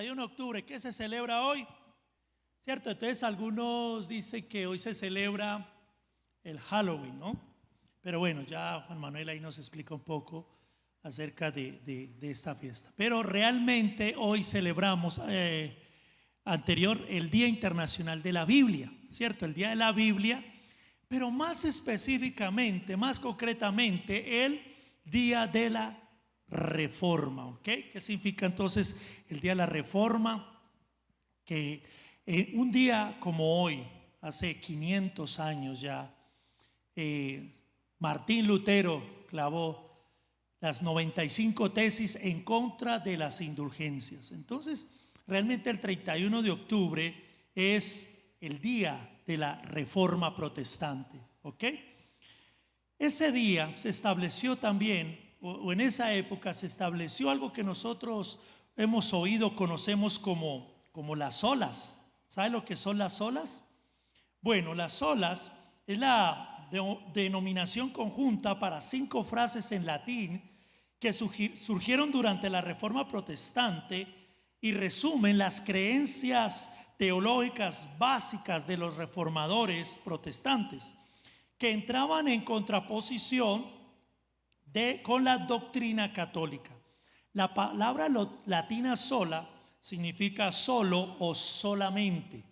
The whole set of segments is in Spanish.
31 de octubre, ¿qué se celebra hoy? ¿Cierto? Entonces algunos dicen que hoy se celebra el Halloween, ¿no? Pero bueno, ya Juan Manuel ahí nos explica un poco acerca de esta fiesta. Pero realmente hoy celebramos el Día Internacional de la Biblia, ¿cierto? El Día de la Biblia, pero más específicamente, más concretamente, el Día de la Reforma, ¿ok? ¿Qué significa entonces el Día de la Reforma? Que un día como hoy, hace 500 años ya, Martín Lutero clavó las 95 tesis en contra de las indulgencias. Entonces, realmente el 31 de octubre es el día de la Reforma Protestante, ¿ok? Ese día se estableció también, o en esa época se estableció algo que nosotros hemos oído, conocemos como las olas. ¿Sabe lo que son las olas? Bueno, las olas es la denominación conjunta para 5 frases en latín que surgieron durante la Reforma Protestante y resumen las creencias teológicas básicas de los reformadores protestantes, que entraban en contraposición con la doctrina católica. La palabra latina sola significa solo o solamente.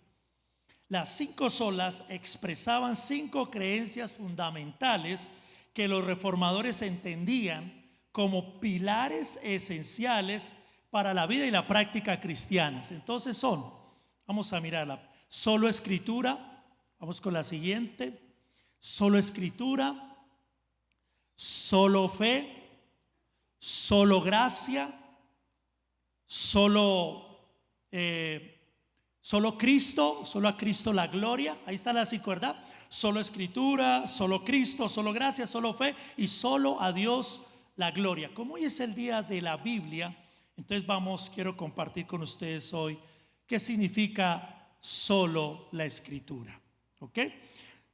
Las 5 solas expresaban 5 creencias fundamentales que los reformadores entendían como pilares esenciales para la vida y la práctica cristianas. Entonces son, vamos a mirarla, solo escritura, vamos con la siguiente, solo escritura, solo fe, solo gracia, solo Cristo, solo a Cristo la gloria. Ahí está la 5, ¿verdad? Solo escritura, solo Cristo, solo gracia, solo fe y solo a Dios la gloria. Como hoy es el día de la Biblia, entonces quiero compartir con ustedes hoy qué significa solo la escritura, ¿ok?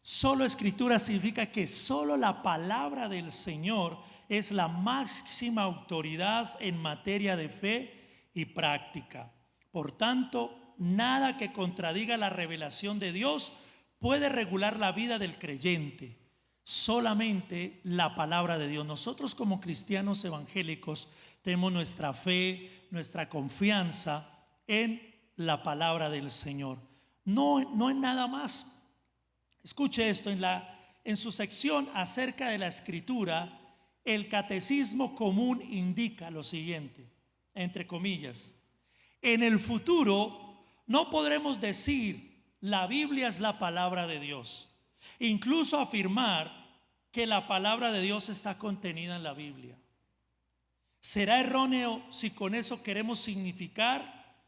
Solo escritura significa que solo la palabra del Señor es la máxima autoridad en materia de fe y práctica. Por tanto, nada que contradiga la revelación de Dios puede regular la vida del creyente. Solamente la palabra de Dios. Nosotros como cristianos evangélicos tenemos nuestra fe, nuestra confianza en la palabra del Señor. No en nada más. Escuche esto, en su sección acerca de la escritura, el Catecismo Común indica lo siguiente, entre comillas: en el futuro no podremos decir la Biblia es la palabra de Dios, incluso afirmar que la palabra de Dios está contenida en la Biblia. ¿Será erróneo si con eso queremos significar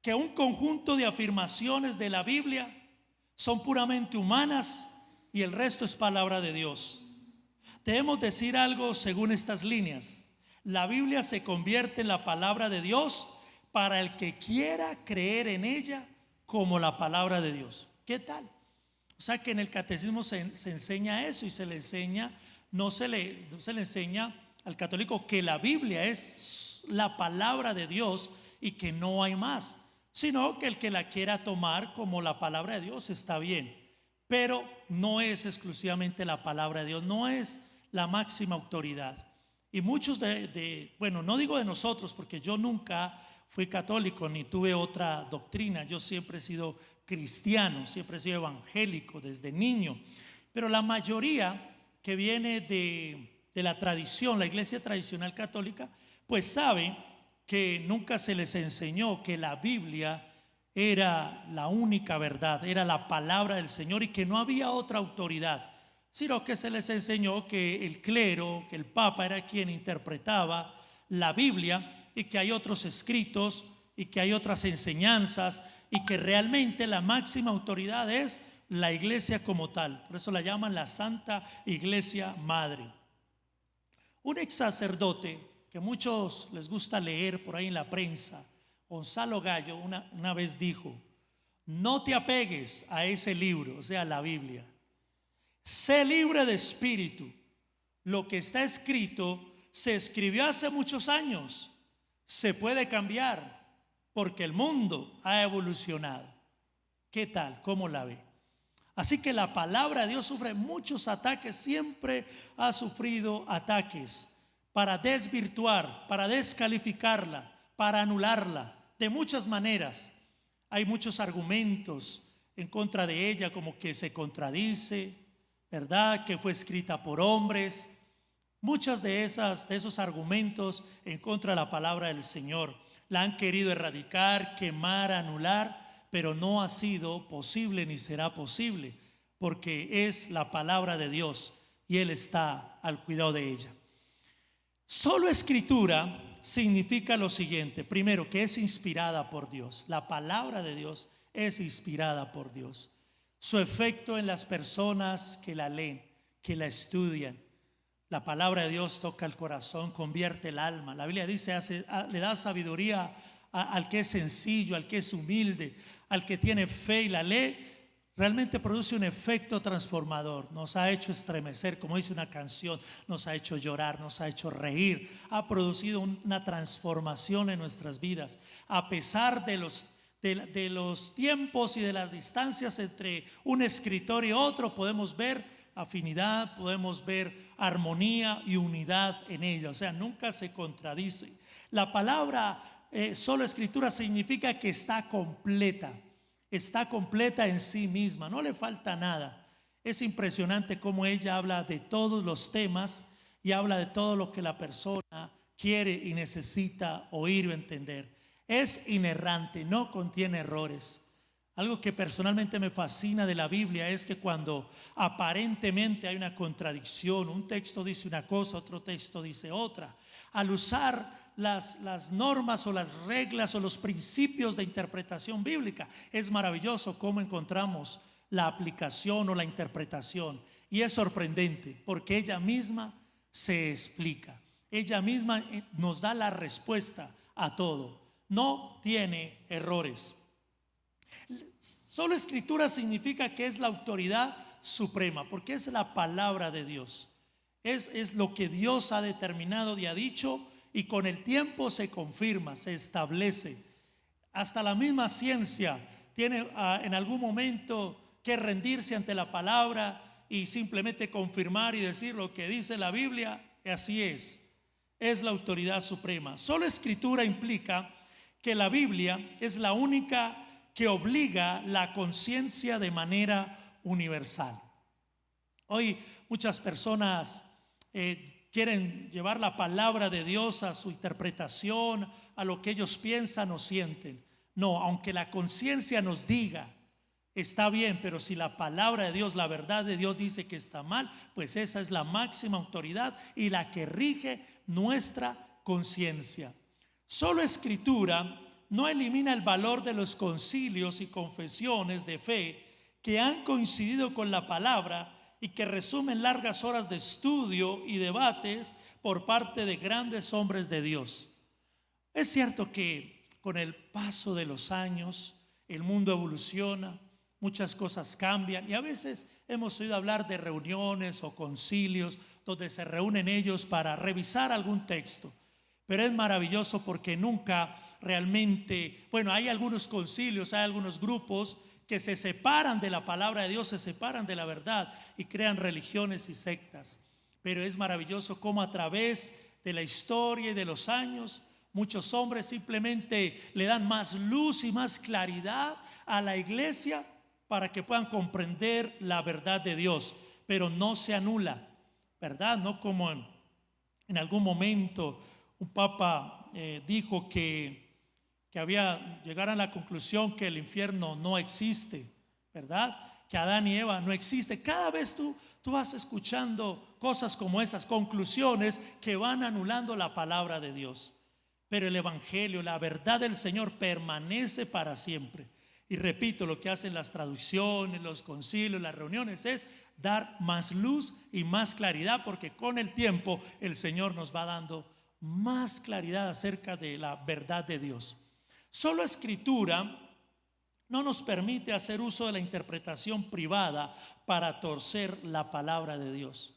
que un conjunto de afirmaciones de la Biblia son puramente humanas y el resto es palabra de Dios? Debemos decir algo según estas líneas: la Biblia se convierte en la palabra de Dios para el que quiera creer en ella como la palabra de Dios. ¿Qué tal? O sea que en el catecismo se enseña eso, y se le enseña, no se le enseña al católico que la Biblia es la palabra de Dios y que no hay más, sino que el que la quiera tomar como la palabra de Dios está bien, pero no es exclusivamente la palabra de Dios, no es la máxima autoridad. Y muchos bueno, no digo de nosotros, porque yo nunca fui católico ni tuve otra doctrina. Yo siempre he sido cristiano, siempre he sido evangélico desde niño. Pero la mayoría que viene de la tradición, la iglesia tradicional católica, pues sabe que nunca se les enseñó que la Biblia era la única verdad, era la palabra del Señor y que no había otra autoridad, sino que se les enseñó que el clero, que el Papa era quien interpretaba la Biblia, y que hay otros escritos y que hay otras enseñanzas, y que realmente la máxima autoridad es la iglesia como tal. Por eso la llaman la Santa Iglesia Madre. Un ex sacerdote que muchos les gusta leer por ahí en la prensa, Gonzalo Gallo, una vez dijo: no te apegues a ese libro, o sea, la Biblia. Sé libre de espíritu. Lo que está escrito se escribió hace muchos años. Se puede cambiar, porque el mundo ha evolucionado. ¿Qué tal? ¿Cómo la ve? Así que la palabra de Dios sufre muchos ataques, siempre ha sufrido ataques para desvirtuar, para descalificarla, para anularla, de muchas maneras. Hay muchos argumentos en contra de ella, como que se contradice, ¿verdad? Que fue escrita por hombres. Muchas de esos argumentos en contra de la palabra del Señor la han querido erradicar, quemar, anular, pero no ha sido posible ni será posible, porque es la palabra de Dios y Él está al cuidado de ella. Solo escritura significa lo siguiente: primero, que es inspirada por Dios. La palabra de Dios es inspirada por Dios. Su efecto en las personas que la leen, que la estudian. La palabra de Dios toca el corazón, convierte el alma. La Biblia dice, le da sabiduría al que es sencillo, al que es humilde, al que tiene fe y la lee. Realmente produce un efecto transformador. Nos ha hecho estremecer, como dice una canción, nos ha hecho llorar, nos ha hecho reír. Ha producido una transformación en nuestras vidas. A pesar de los tiempos y de las distancias entre un escritor y otro, podemos ver afinidad, podemos ver armonía y unidad en ella. O sea, nunca se contradice. La palabra solo escritura significa que está completa en sí misma, no le falta nada. Es impresionante cómo ella habla de todos los temas y habla de todo lo que la persona quiere y necesita oír o entender. Es inerrante, no contiene errores. Algo que personalmente me fascina de la Biblia es que cuando aparentemente hay una contradicción, un texto dice una cosa, otro texto dice otra, al usar las normas o las reglas o los principios de interpretación bíblica, es maravilloso cómo encontramos la aplicación o la interpretación. Y es sorprendente porque ella misma se explica, ella misma nos da la respuesta a todo, no tiene errores. Solo escritura significa que es la autoridad suprema, porque es la palabra de Dios. Es lo que Dios ha determinado y ha dicho, y con el tiempo se confirma, se establece. Hasta la misma ciencia tiene en algún momento que rendirse ante la palabra y simplemente confirmar y decir lo que dice la Biblia. Así es la autoridad suprema. Solo escritura implica que la Biblia es la única que obliga la conciencia de manera universal. Hoy muchas personas quieren llevar la palabra de Dios a su interpretación, a lo que ellos piensan o sienten. No, aunque la conciencia nos diga está bien, pero si la palabra de Dios, la verdad de Dios dice que está mal, pues esa es la máxima autoridad y la que rige nuestra conciencia. Solo escritura no elimina el valor de los concilios y confesiones de fe que han coincidido con la palabra y que resumen largas horas de estudio y debates por parte de grandes hombres de Dios. Es cierto que con el paso de los años el mundo evoluciona, muchas cosas cambian y a veces hemos oído hablar de reuniones o concilios donde se reúnen ellos para revisar algún texto. Pero es maravilloso porque nunca realmente, hay algunos concilios, hay algunos grupos que se separan de la palabra de Dios, se separan de la verdad y crean religiones y sectas. Pero es maravilloso cómo a través de la historia y de los años, muchos hombres simplemente le dan más luz y más claridad a la iglesia para que puedan comprender la verdad de Dios, pero no se anula, ¿verdad? No como en algún momento un papa dijo que llegaran a la conclusión que el infierno no existe, ¿verdad? Que Adán y Eva no existe. Cada vez tú vas escuchando cosas como esas, conclusiones que van anulando la palabra de Dios. Pero el evangelio, la verdad del Señor permanece para siempre. Y repito, lo que hacen las traducciones, los concilios, las reuniones es dar más luz y más claridad, porque con el tiempo el Señor nos va dando más claridad acerca de la verdad de Dios. Solo escritura no nos permite hacer uso de la interpretación privada para torcer la palabra de Dios.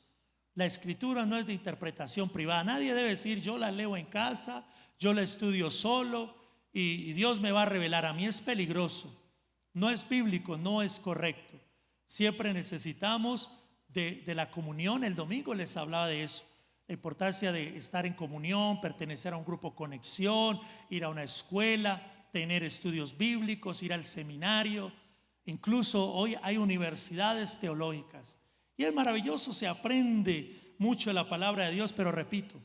La escritura no es de interpretación privada. Nadie debe decir yo la leo en casa, yo la estudio solo y Dios me va a revelar a mí, es peligroso, no es bíblico, no es correcto. Siempre necesitamos de la comunión. El domingo les hablaba de eso, la importancia de estar en comunión, pertenecer a un grupo conexión, ir a una escuela, tener estudios bíblicos, ir al seminario. Incluso hoy hay universidades teológicas y es maravilloso, se aprende mucho de la palabra de Dios, pero repito,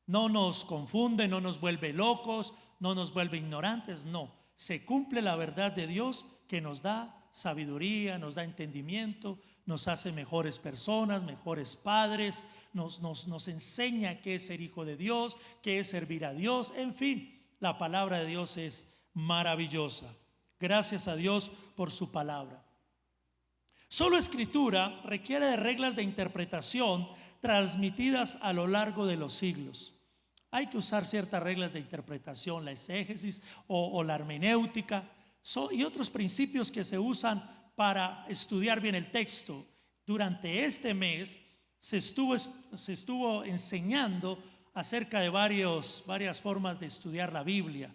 no nos confunde, no nos vuelve locos, no nos vuelve ignorantes, no. Se cumple la verdad de Dios que nos da sabiduría, nos da entendimiento, nos hace mejores personas, mejores padres, nos enseña qué es ser hijo de Dios, qué es servir a Dios. En fin, la palabra de Dios es maravillosa. Gracias a Dios por su palabra. Solo Escritura requiere de reglas de interpretación transmitidas a lo largo de los siglos. Hay que usar ciertas reglas de interpretación, la exégesis o la hermenéutica, y otros principios que se usan para estudiar bien el texto. Durante este mes se estuvo enseñando acerca de varias formas de estudiar la Biblia.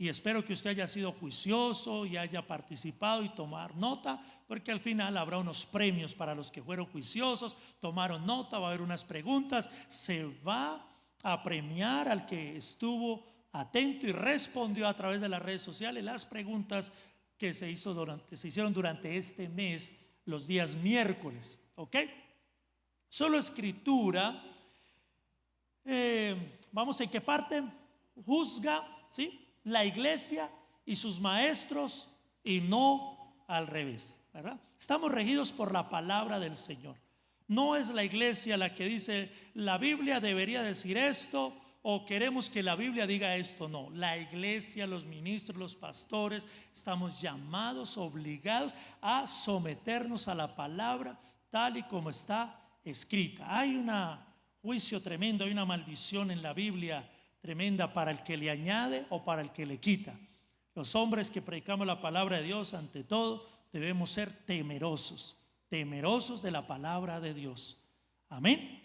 Y espero que usted haya sido juicioso y haya participado y tomar nota, porque al final habrá unos premios para los que fueron juiciosos, tomaron nota, va a haber unas preguntas, se va a premiar al que estuvo atento y respondió a través de las redes sociales las preguntas que se hicieron durante este mes, los días miércoles. ¿Ok? Solo Escritura, vamos, ¿en qué parte? Juzga, ¿sí?, la iglesia y sus maestros, y no al revés, ¿verdad? Estamos regidos por la palabra del Señor. No es la iglesia la que dice la Biblia debería decir esto o queremos que la Biblia diga esto. No, la iglesia, los ministros, los pastores, estamos llamados, obligados a someternos a la palabra tal y como está escrita. Hay un juicio tremendo, hay una maldición en la Biblia tremenda para el que le añade o para el que le quita. Los hombres que predicamos la palabra de Dios, ante todo, debemos ser temerosos de la palabra de Dios. Amén.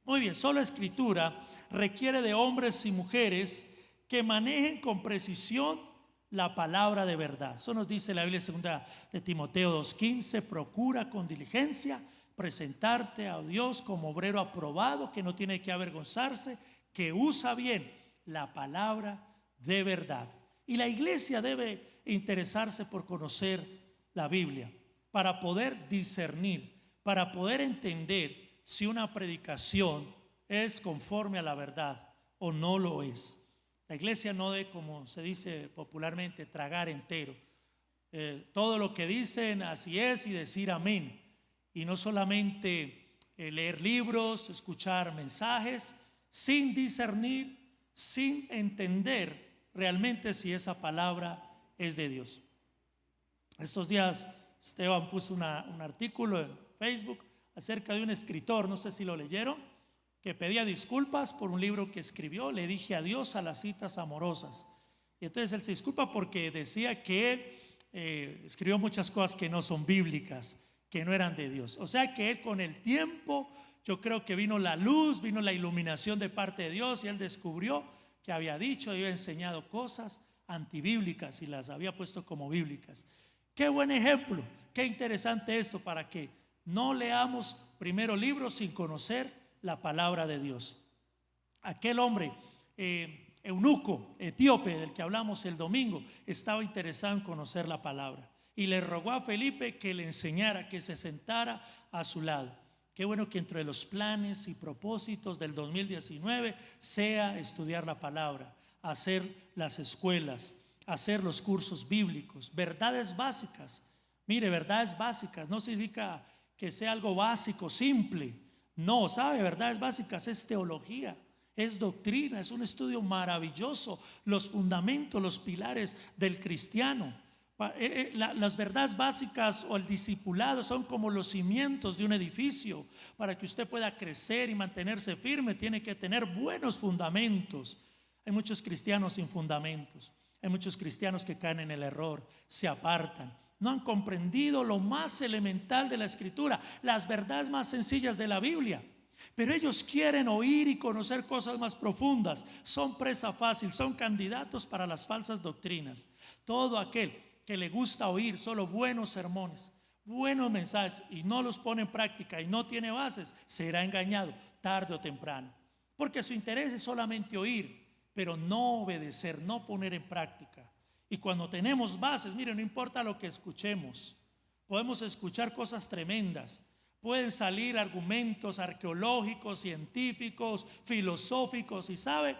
Muy bien, solo Escritura requiere de hombres y mujeres que manejen con precisión la palabra de verdad. Eso nos dice la Biblia segunda de Timoteo 2:15. Procura con diligencia presentarte a Dios como obrero aprobado, que no tiene que avergonzarse, que usa bien la palabra de verdad. Y la iglesia debe interesarse por conocer la Biblia para poder discernir, para poder entender si una predicación es conforme a la verdad o no lo es. La iglesia no debe, como se dice popularmente, tragar entero. Todo lo que dicen así es y decir amén. Y no solamente leer libros, escuchar mensajes, sin discernir, sin entender realmente si esa palabra es de Dios. Estos días Esteban puso un artículo en Facebook acerca de un escritor, no sé si lo leyeron, que pedía disculpas por un libro que escribió. Le dije adiós a las citas amorosas. Y entonces él se disculpa porque decía que escribió muchas cosas que no son bíblicas, que no eran de Dios. O sea que él, con el tiempo, yo creo que vino la luz, vino la iluminación de parte de Dios y él descubrió que había dicho, había enseñado cosas antibíblicas y las había puesto como bíblicas. Qué buen ejemplo, qué interesante esto, para que no leamos primero libros sin conocer la palabra de Dios. Aquel hombre eunuco etíope del que hablamos el domingo estaba interesado en conocer la palabra y le rogó a Felipe que le enseñara, que se sentara a su lado. Qué bueno que entre los planes y propósitos del 2019 sea estudiar la palabra, hacer las escuelas, hacer los cursos bíblicos, verdades básicas. Mire, verdades básicas no significa que sea algo básico, simple. No, ¿sabe? Verdades básicas es teología, es doctrina, es un estudio maravilloso, los fundamentos, los pilares del cristiano. Las verdades básicas o el discipulado son como los cimientos de un edificio. Para que usted pueda crecer y mantenerse firme, tiene que tener buenos fundamentos. Hay muchos cristianos sin fundamentos. Hay muchos cristianos que caen en el error, se apartan. No han comprendido lo más elemental de la Escritura, las verdades más sencillas de la Biblia. Pero ellos quieren oír y conocer cosas más profundas. Son presa fácil, son candidatos para las falsas doctrinas. Todo aquel que le gusta oír solo buenos sermones, buenos mensajes, y no los pone en práctica y no tiene bases, será engañado tarde o temprano. Porque su interés es solamente oír, pero no obedecer, no poner en práctica. Y cuando tenemos bases, mire, no importa lo que escuchemos, podemos escuchar cosas tremendas. Pueden salir argumentos arqueológicos, científicos, filosóficos, y sabe,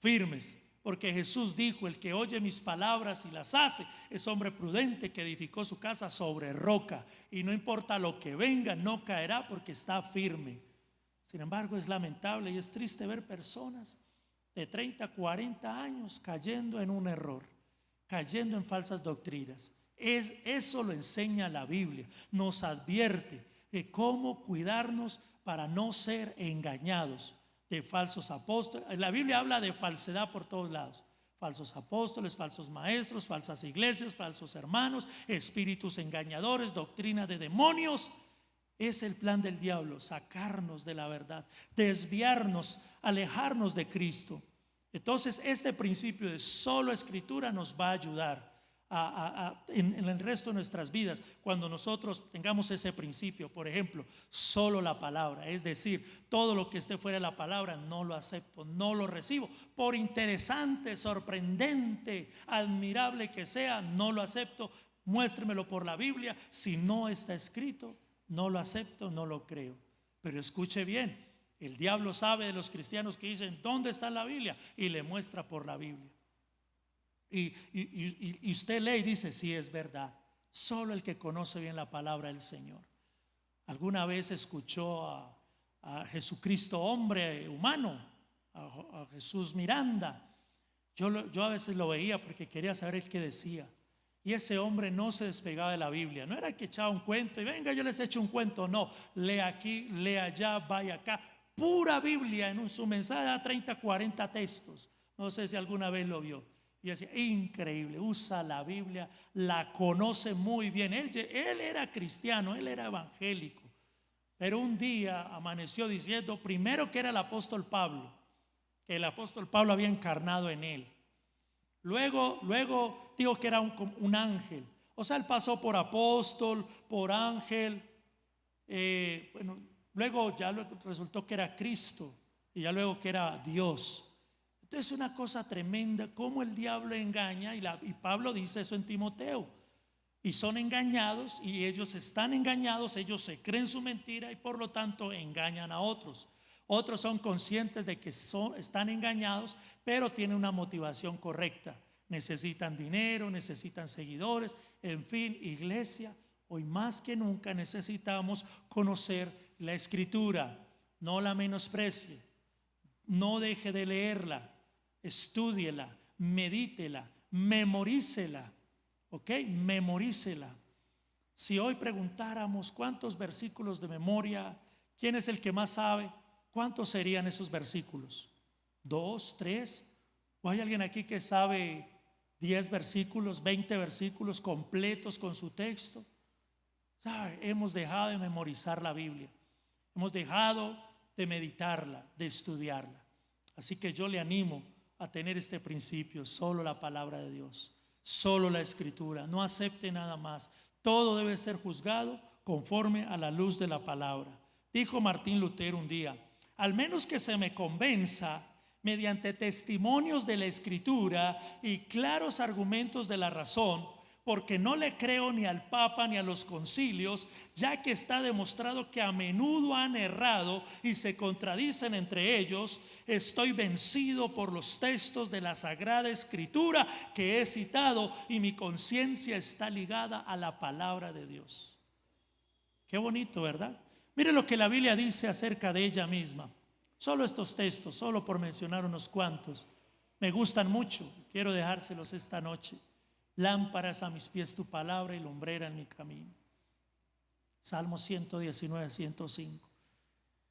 firmes. Porque Jesús dijo: el que oye mis palabras y las hace es hombre prudente que edificó su casa sobre roca. Y no importa lo que venga, no caerá porque está firme. Sin embargo, es lamentable y es triste ver personas de 30, 40 años cayendo en un error, cayendo en falsas doctrinas. Eso lo enseña la Biblia. Nos advierte de cómo cuidarnos para no ser engañados de falsos apóstoles. La Biblia habla de falsedad por todos lados: falsos apóstoles, falsos maestros, falsas iglesias, falsos hermanos, espíritus engañadores, doctrina de demonios. Es el plan del diablo, sacarnos de la verdad, desviarnos, alejarnos de Cristo. Entonces este principio de solo escritura nos va a ayudar en el resto de nuestras vidas, cuando nosotros tengamos ese principio. Por ejemplo, solo la palabra, es decir, todo lo que esté fuera de la palabra no lo acepto, no lo recibo, por interesante, sorprendente, admirable que sea, no lo acepto. Muéstremelo por la Biblia. Si no está escrito, no lo acepto, no lo creo. Pero escuche bien, el diablo sabe de los cristianos que dicen: ¿dónde está la Biblia? Y le muestra por la Biblia. Y usted lee y dice: sí, es verdad. Solo el que conoce bien la palabra del Señor. ¿Alguna vez escuchó a Jesucristo, hombre humano, a Jesús Miranda? Yo a veces lo veía porque quería saber el que decía. Y ese hombre no se despegaba de la Biblia. No era que echaba un cuento y venga, yo les echo un cuento. No, lee aquí, lee allá, vaya acá. Pura Biblia. En su mensaje da 30, 40 textos. No sé si alguna vez lo vio. Y decía: increíble, usa la Biblia, la conoce muy bien. Él era cristiano, él era evangélico. Pero un día amaneció diciendo primero que era el apóstol Pablo, que el apóstol Pablo había encarnado en él. Luego dijo que era un ángel. O sea, él pasó por apóstol, por ángel. Luego ya resultó que era Cristo, y ya luego que era Dios. Entonces es una cosa tremenda cómo el diablo engaña, y Pablo dice eso en Timoteo. Y son engañados, y ellos están engañados, ellos se creen su mentira y por lo tanto engañan a otros. Otros son conscientes de que están engañados, pero tienen una motivación correcta. Necesitan dinero, necesitan seguidores, en fin, iglesia, hoy más que nunca necesitamos conocer la Escritura. No la menosprecie, no deje de leerla, estúdiela, medítela, memorícela. ¿Ok? Memorícela. Si hoy preguntáramos cuántos versículos de memoria, ¿quién es el que más sabe? ¿Cuántos serían esos versículos? ¿2, 3? ¿O hay alguien aquí que sabe 10 versículos, 20 versículos completos con su texto? ¿Sabe? Hemos dejado de memorizar la Biblia. Hemos dejado de meditarla, de estudiarla. Así que yo le animo a tener este principio: solo la palabra de Dios, solo la Escritura. No acepte nada más. Todo debe ser juzgado conforme a la luz de la palabra. Dijo Martín Lutero un día: al menos que se me convenza mediante testimonios de la Escritura y claros argumentos de la razón, porque no le creo ni al Papa ni a los concilios, ya que está demostrado que a menudo han errado y se contradicen entre ellos. Estoy vencido por los textos de la Sagrada Escritura que he citado, y mi conciencia está ligada a la palabra de Dios. Qué bonito, ¿verdad? Mire lo que la Biblia dice acerca de ella misma. Solo estos textos, solo por mencionar unos cuantos, me gustan mucho. Quiero dejárselos esta noche. Lámparas a mis pies tu palabra y lumbrera en mi camino. Salmo 119, 105.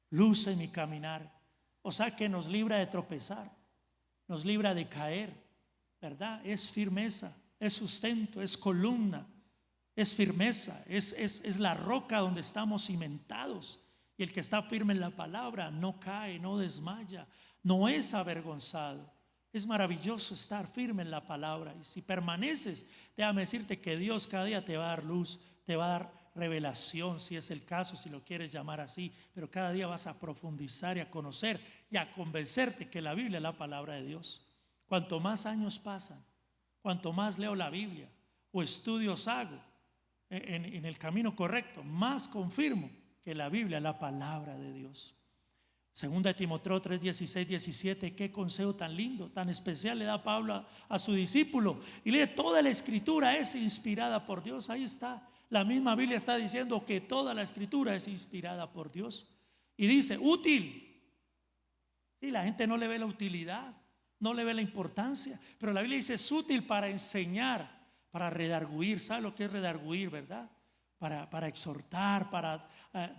Luz en mi caminar. O sea que nos libra de tropezar, nos libra de caer, ¿verdad? Es firmeza, es sustento, es columna, es firmeza, es la roca donde estamos cimentados. Y el que está firme en la palabra no cae, no desmaya, no es avergonzado. Es maravilloso estar firme en la palabra. Y si permaneces, déjame decirte que Dios cada día te va a dar luz, te va a dar revelación, si es el caso, si lo quieres llamar así. Pero cada día vas a profundizar y a conocer y a convencerte que la Biblia es la palabra de Dios. Cuanto más años pasan, cuanto más leo la Biblia o estudios hago en el camino correcto, más confirmo que la Biblia es la palabra de Dios. Segunda de Timoteo 3, 16, 17. Qué consejo tan lindo, tan especial le da Pablo a su discípulo. Y lee: toda la escritura es inspirada por Dios. Ahí está, la misma Biblia está diciendo que toda la escritura es inspirada por Dios. Y dice útil. Sí, la gente no le ve la utilidad, no le ve la importancia, pero la Biblia dice es útil para enseñar, para redarguir. ¿Sabe lo que es redarguir, verdad? Para exhortar, para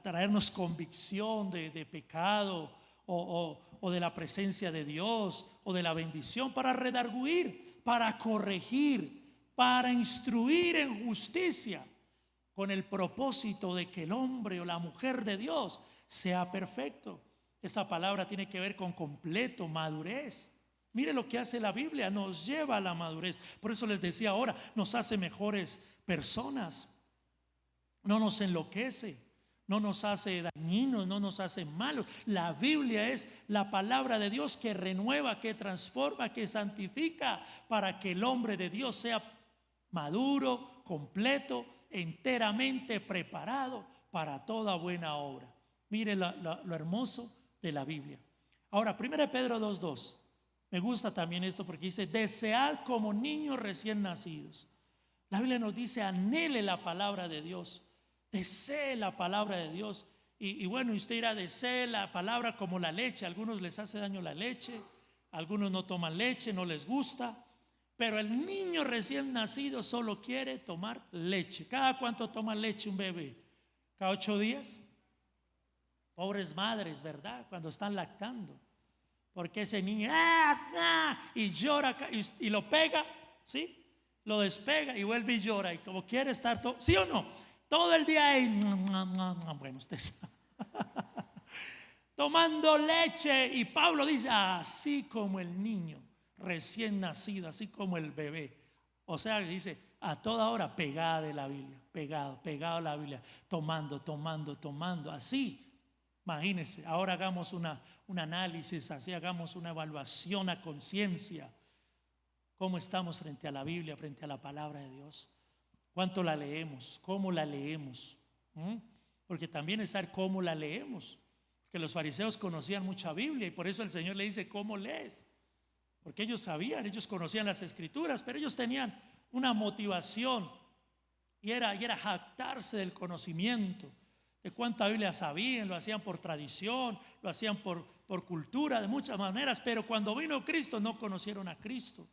traernos convicción de pecado o de la presencia de Dios o de la bendición, para redarguir, para corregir, para instruir en justicia, con el propósito de que el hombre o la mujer de Dios sea perfecto. Esa palabra tiene que ver con completo, madurez. Mire lo que hace la Biblia, nos lleva a la madurez. Por eso les decía ahora, nos hace mejores personas. No nos enloquece, no nos hace dañinos, no nos hace malos. La Biblia es la palabra de Dios que renueva, que transforma, que santifica, para que el hombre de Dios sea maduro, completo, enteramente preparado para toda buena obra. Mire lo hermoso de la Biblia. Ahora, 1 Pedro 2:2. Me gusta también esto porque dice: desead como niños recién nacidos. La Biblia nos dice: anhele la palabra de Dios, desee la palabra de Dios. Y bueno, usted dirá: desee la palabra como la leche. A algunos les hace daño la leche, algunos no toman leche, no les gusta. Pero el niño recién nacido solo quiere tomar leche. ¿Cada cuánto toma leche un bebé? ¿Cada 8 días? Pobres madres, ¿verdad? Cuando están lactando, porque ese niño y llora y lo pega, ¿sí? Lo despega y vuelve y llora, y como quiere estar todo, ¿sí o no? Todo el día ahí, bueno, usted sabe, tomando leche. Y Pablo dice: así como el niño recién nacido, así como el bebé. O sea, dice, a toda hora pegada de la Biblia, pegado a la Biblia, tomando, así. Imagínense, ahora hagamos un análisis, así hagamos una evaluación a conciencia. ¿Cómo estamos frente a la Biblia, frente a la palabra de Dios? ¿Cuánto la leemos? ¿Cómo la leemos? Porque también es saber cómo la leemos. Porque los fariseos conocían mucha Biblia y por eso el Señor le dice: ¿cómo lees? Porque ellos sabían, ellos conocían las escrituras, pero ellos tenían una motivación y era jactarse del conocimiento, de cuánta Biblia sabían. Lo hacían por tradición, lo hacían por cultura, de muchas maneras. Pero cuando vino Cristo no conocieron a Cristo.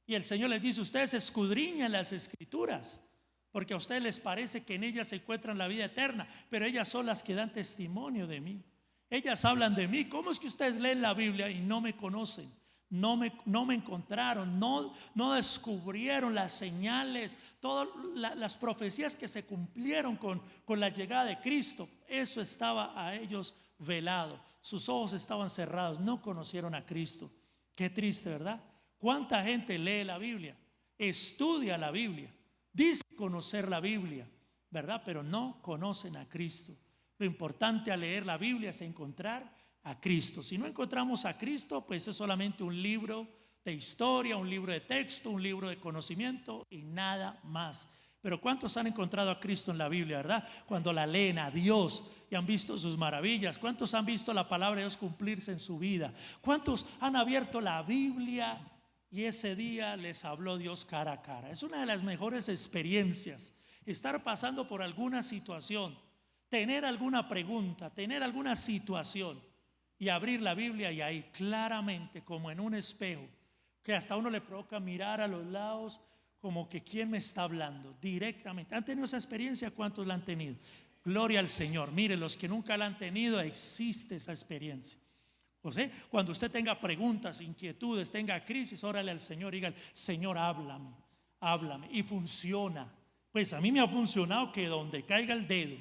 Y el Señor les dice: ustedes escudriñan las escrituras, porque a ustedes les parece que en ellas se encuentran la vida eterna, pero ellas son las que dan testimonio de mí. Ellas hablan de mí. ¿Cómo es que ustedes leen la Biblia y no me conocen? No me encontraron, no descubrieron las señales, todas las profecías que se cumplieron con la llegada de Cristo. Eso estaba a ellos velado, sus ojos estaban cerrados, no conocieron a Cristo. Qué triste, ¿verdad? ¿Cuánta gente lee la Biblia, estudia la Biblia, dice conocer la Biblia, ¿verdad? Pero no conocen a Cristo. Lo importante al leer la Biblia es encontrar a Cristo. Si no encontramos a Cristo, pues es solamente un libro de historia, un libro de texto, un libro de conocimiento y nada más. Pero ¿cuántos han encontrado a Cristo en la Biblia, verdad? Cuando la leen, a Dios, y han visto sus maravillas. ¿Cuántos han visto la palabra de Dios cumplirse en su vida? ¿Cuántos han abierto la Biblia y ese día les habló Dios cara a cara? Es una de las mejores experiencias, estar pasando por alguna situación, tener alguna pregunta, tener alguna situación y abrir la Biblia, y ahí claramente, como en un espejo, que hasta uno le provoca mirar a los lados, como que quién me está hablando directamente. ¿Han tenido esa experiencia? ¿Cuántos la han tenido? Gloria al Señor. Mire, los que nunca la han tenido, existe esa experiencia. O sea, cuando usted tenga preguntas, inquietudes, tenga crisis, órale al Señor, diga: Señor, háblame. Y funciona. Pues a mí me ha funcionado que donde caiga el dedo,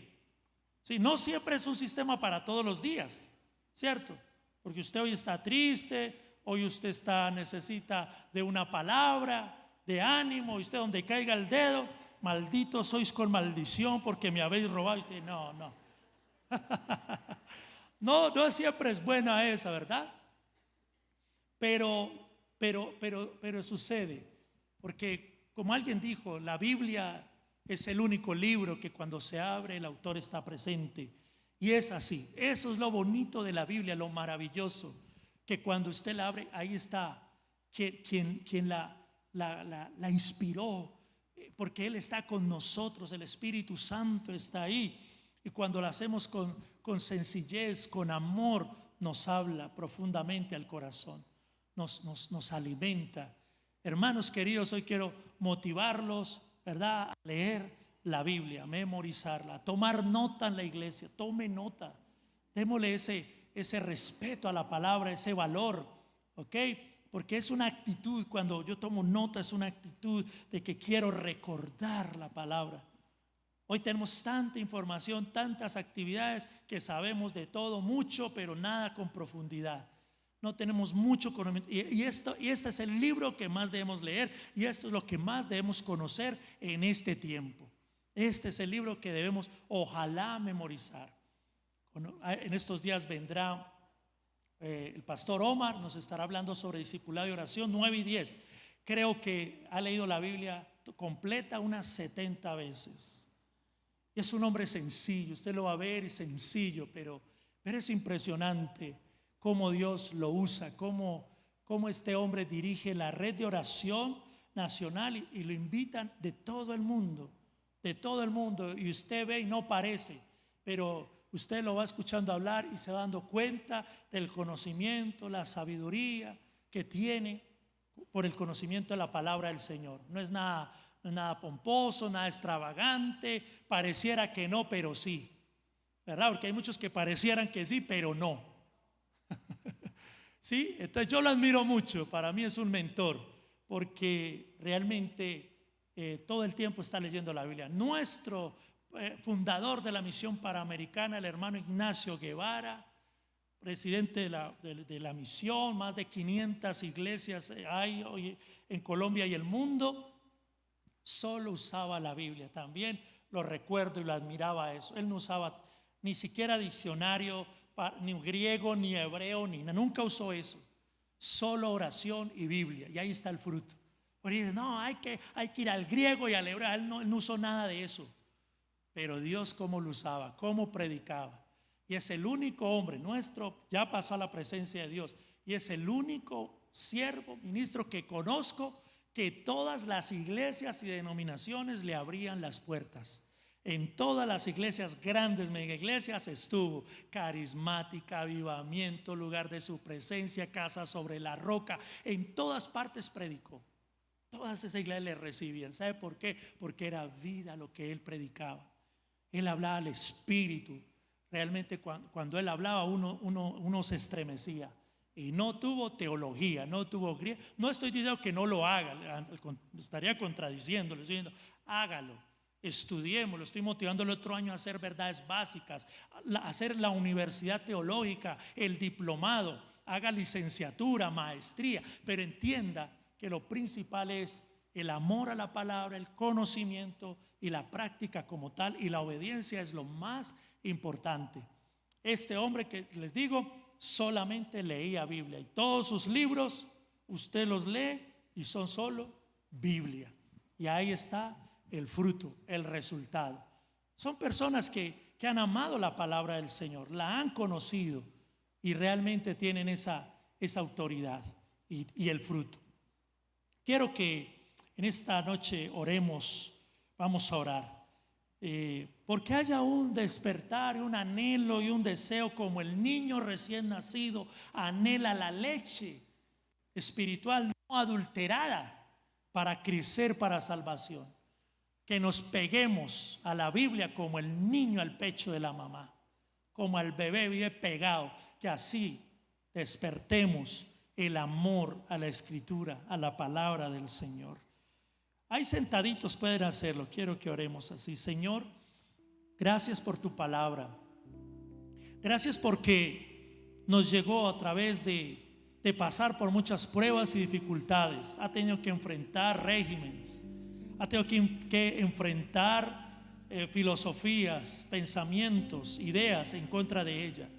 Sí, no siempre es un sistema para todos los días, ¿cierto? Porque usted hoy está triste, hoy usted necesita de una palabra, de ánimo, y usted donde caiga el dedo, maldito sois con maldición porque me habéis robado. Y usted, no, no. No siempre es buena esa, ¿verdad? Pero sucede, porque como alguien dijo, la Biblia es el único libro que cuando se abre el autor está presente. Y es así. Eso es lo bonito de la Biblia, lo maravilloso, que cuando usted la abre, ahí está quien la inspiró, porque Él está con nosotros, el Espíritu Santo está ahí. Y cuando lo hacemos con sencillez, con amor, nos habla profundamente al corazón, nos alimenta. Hermanos queridos, hoy quiero motivarlos, ¿verdad?, a leer la Biblia, a memorizarla, a tomar nota en la iglesia. Tome nota, démosle ese respeto a la palabra, ese valor, ¿ok? Porque es una actitud. Cuando yo tomo nota, es una actitud de que quiero recordar la palabra. Hoy tenemos tanta información, tantas actividades, que sabemos de todo mucho, pero nada con profundidad. No tenemos mucho conocimiento. Y este es el libro que más debemos leer, y esto es lo que más debemos conocer en este tiempo. Este es el libro que debemos, ojalá, memorizar. En estos días vendrá el pastor Omar, nos estará hablando sobre discipulado y oración 9 y 10. Creo que ha leído la Biblia completa unas 70 veces. Es un hombre sencillo, usted lo va a ver, es sencillo, pero es impresionante cómo Dios lo usa, cómo este hombre dirige la red de oración nacional, y lo invitan de todo el mundo, y usted ve y no parece, pero usted lo va escuchando hablar y se va dando cuenta del conocimiento, la sabiduría que tiene por el conocimiento de la palabra del Señor. No es nada pomposo, nada extravagante, pareciera que no, pero sí, ¿verdad? Porque hay muchos que parecieran que sí, pero no. ¿Sí? Entonces yo lo admiro mucho, para mí es un mentor, porque realmente todo el tiempo está leyendo la Biblia. Nuestro fundador de la misión panamericana, el hermano Ignacio Guevara, presidente de la misión, más de 500 iglesias hay hoy en Colombia y el mundo, solo usaba la Biblia. También lo recuerdo y lo admiraba eso. Él no usaba ni siquiera diccionario, ni griego, ni hebreo, nunca usó eso. Solo oración y Biblia, y ahí está el fruto. Porque dice, no, hay que ir al griego y al hebreo. Él no usó nada de eso. Pero Dios cómo lo usaba, cómo predicaba. Y es el único hombre nuestro, ya pasó a la presencia de Dios, y es el único siervo, ministro que conozco, que todas las iglesias y denominaciones le abrían las puertas. En todas las iglesias, grandes mega iglesias, estuvo. Carismática, Avivamiento, Lugar de su Presencia, Casa sobre la Roca. En todas partes predicó. Todas esas iglesias le recibían. ¿Sabe por qué? Porque era vida lo que él predicaba. Él hablaba al Espíritu. Realmente cuando él hablaba, uno se estremecía. Y no tuvo teología, no tuvo griego. No estoy diciendo que no lo haga, estaría contradiciéndolo, diciendo, hágalo, estudiémoslo. Estoy motivando el otro año a hacer verdades básicas, a hacer la universidad teológica, el diplomado, haga licenciatura, maestría, pero entienda que lo principal es el amor a la palabra, el conocimiento y la práctica como tal, y la obediencia es lo más importante. Este hombre que les digo solamente leía Biblia, y todos sus libros usted los lee y son solo Biblia, y ahí está el fruto, el resultado. Son personas que han amado la palabra del Señor, la han conocido y realmente tienen esa autoridad y el fruto. Quiero que en esta noche oremos, vamos a orar. Porque haya un despertar, un anhelo y un deseo, como el niño recién nacido anhela la leche espiritual no adulterada para crecer para salvación. Que nos peguemos a la Biblia como el niño al pecho de la mamá, como el bebé vive pegado, que así despertemos el amor a la Escritura, a la palabra del Señor. Ahí sentaditos pueden hacerlo. Quiero que oremos así. Señor, Gracias por tu palabra. Gracias porque nos llegó a través de pasar por muchas pruebas y dificultades. Ha tenido que enfrentar regímenes, ha tenido que enfrentar filosofías, pensamientos, ideas en contra de ella,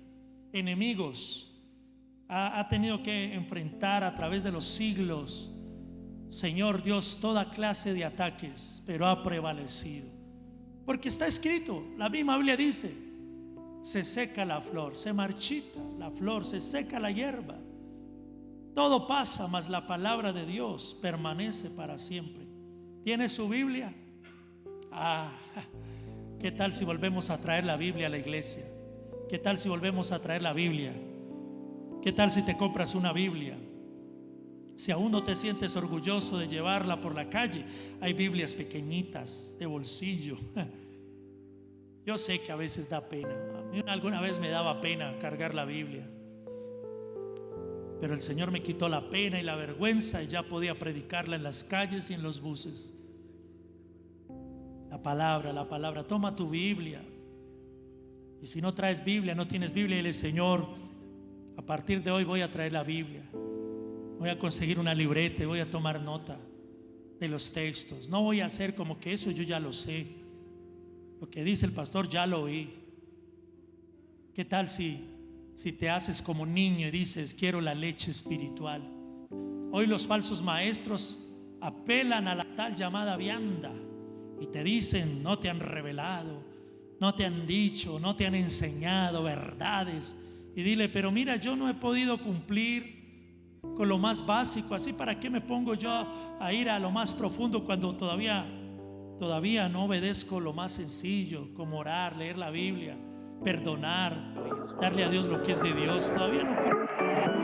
enemigos. Ha tenido que enfrentar a través de los siglos, Señor Dios, toda clase de ataques, pero ha prevalecido. Porque está escrito, la misma Biblia dice: se seca la flor, se marchita la flor, se seca la hierba. Todo pasa, mas la palabra de Dios permanece para siempre. ¿Tiene su Biblia? ¿Qué tal si volvemos a traer la Biblia a la iglesia? ¿Qué tal si volvemos a traer la Biblia? ¿Qué tal si te compras una Biblia? Si aún no te sientes orgulloso de llevarla por la calle, hay Biblias pequeñitas de bolsillo. Yo sé que a veces da pena. A mí alguna vez me daba pena cargar la Biblia, pero el Señor me quitó la pena y la vergüenza y ya podía predicarla en las calles y en los buses. La palabra. Toma tu Biblia. Y si no traes Biblia, no tienes Biblia, dile: Señor, a partir de hoy voy a traer la Biblia. Voy a conseguir una libreta y voy a tomar nota de los textos. No voy a hacer como que eso yo ya lo sé. Lo que dice el pastor ya lo oí. ¿Qué tal si te haces como niño y dices: quiero la leche espiritual? Hoy los falsos maestros apelan a la tal llamada vianda y te dicen: no te han revelado, no te han dicho, no te han enseñado verdades. Y dile: pero mira, yo no he podido cumplir con lo más básico, así para qué me pongo yo a ir a lo más profundo cuando todavía no obedezco lo más sencillo, como orar, leer la Biblia, perdonar, darle a Dios lo que es de Dios. Todavía no.